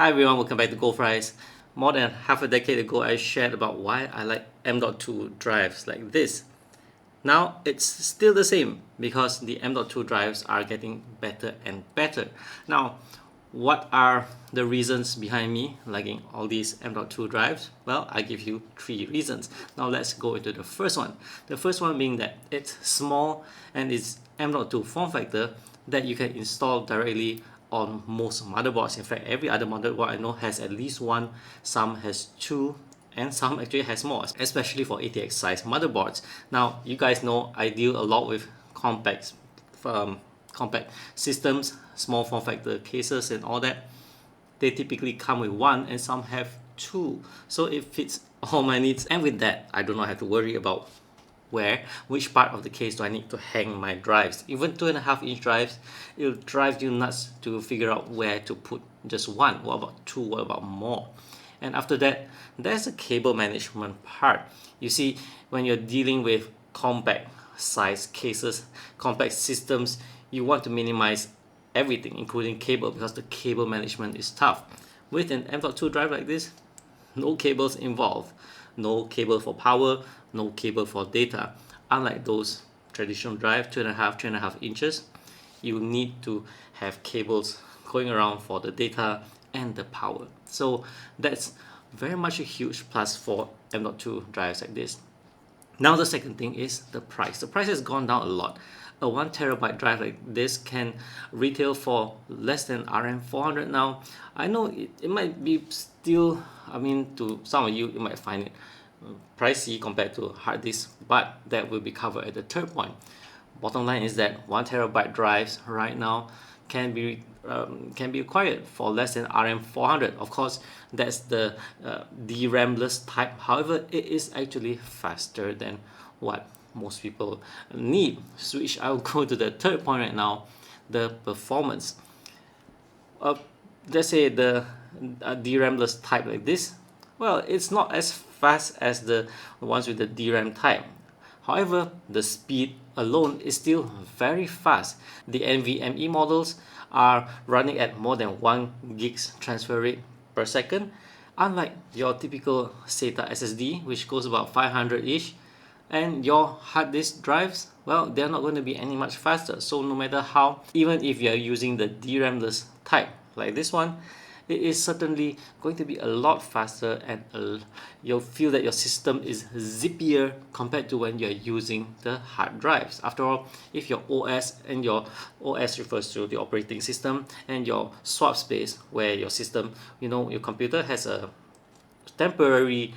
Hi everyone, welcome back to Goldfries. More than half a decade ago, I shared about why I like M.2 drives like this. Now it's still the same because the M.2 drives are getting better and better. Now, what are the reasons behind me liking all these M.2 drives? Well, I give you 3 reasons. Now let's go into the first one. The first one being that it's small and it's M.2 form factor that you can install directly on most motherboards. In fact, every other motherboard I know has at least one, some has 2, and some actually has more, especially for ATX size motherboards. Now, you guys know I deal a lot with compact systems, small form factor cases and all that. They typically come with 1 and some have 2, so it fits all my needs. And with that, I do not have to worry about which part of the case do I need to hang my drives. Even 2.5-inch drives, it'll drive you nuts to figure out where to put just 1. What about 2? What about more? And after that, there's the cable management part. You see, when you're dealing with compact size cases, compact systems, you want to minimize everything, including cable, because the cable management is tough. With an M.2 drive like this, no cables involved. No cable for power, no cable for data. Unlike those traditional drive, 2.5 inches, you need to have cables going around for the data and the power. So that's very much a huge plus for M.2 drives like this. Now the second thing is the price. The price has gone down a lot. A 1TB drive like this can retail for less than RM400 now. I know it might be still, to some of you, you might find it pricey compared to hard disk, but that will be covered at the third point. Bottom line is that 1TB drives right now can be acquired for less than RM400. Of course, that's the DRAM-less type. However, it is actually faster than what most people need. Which I'll go to the third point right now, the performance. Let's say the DRAM-less type like this. Well, it's not as fast as the ones with the DRAM type. However, the speed alone is still very fast. The NVMe models are running at more than 1 gigs transfer rate per second, unlike your typical SATA SSD, which goes about 500-ish. And your hard disk drives, well, they're not going to be any much faster. So no matter how, even if you're using the DRAM-less type like this one, it is certainly going to be a lot faster, and you'll feel that your system is zippier compared to when you're using the hard drives. After all, if your OS, and your OS refers to the operating system, and your swap space, where your system, your computer has a temporary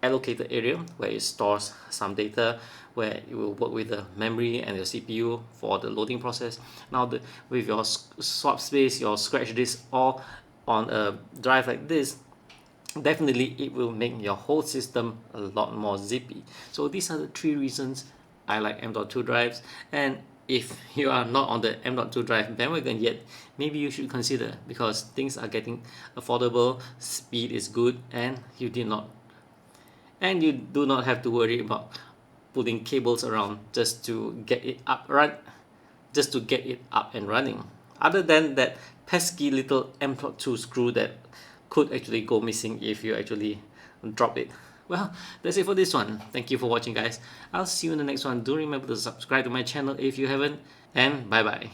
allocated area where it stores some data, where it will work with the memory and your CPU for the loading process. Now with your swap space, your scratch disk, all on a drive like this, definitely it will make your whole system a lot more zippy. So these are the 3 reasons I like M.2 drives. And if you are not on the M.2 drive bandwagon yet, maybe you should consider, because things are getting affordable, speed is good, and you do not have to worry about putting cables around just to get it up and running. Other than that pesky little M.2 screw that could actually go missing if you actually drop it. Well, that's it for this one. Thank you for watching, guys. I'll see you in the next one. Do remember to subscribe to my channel if you haven't, and bye bye.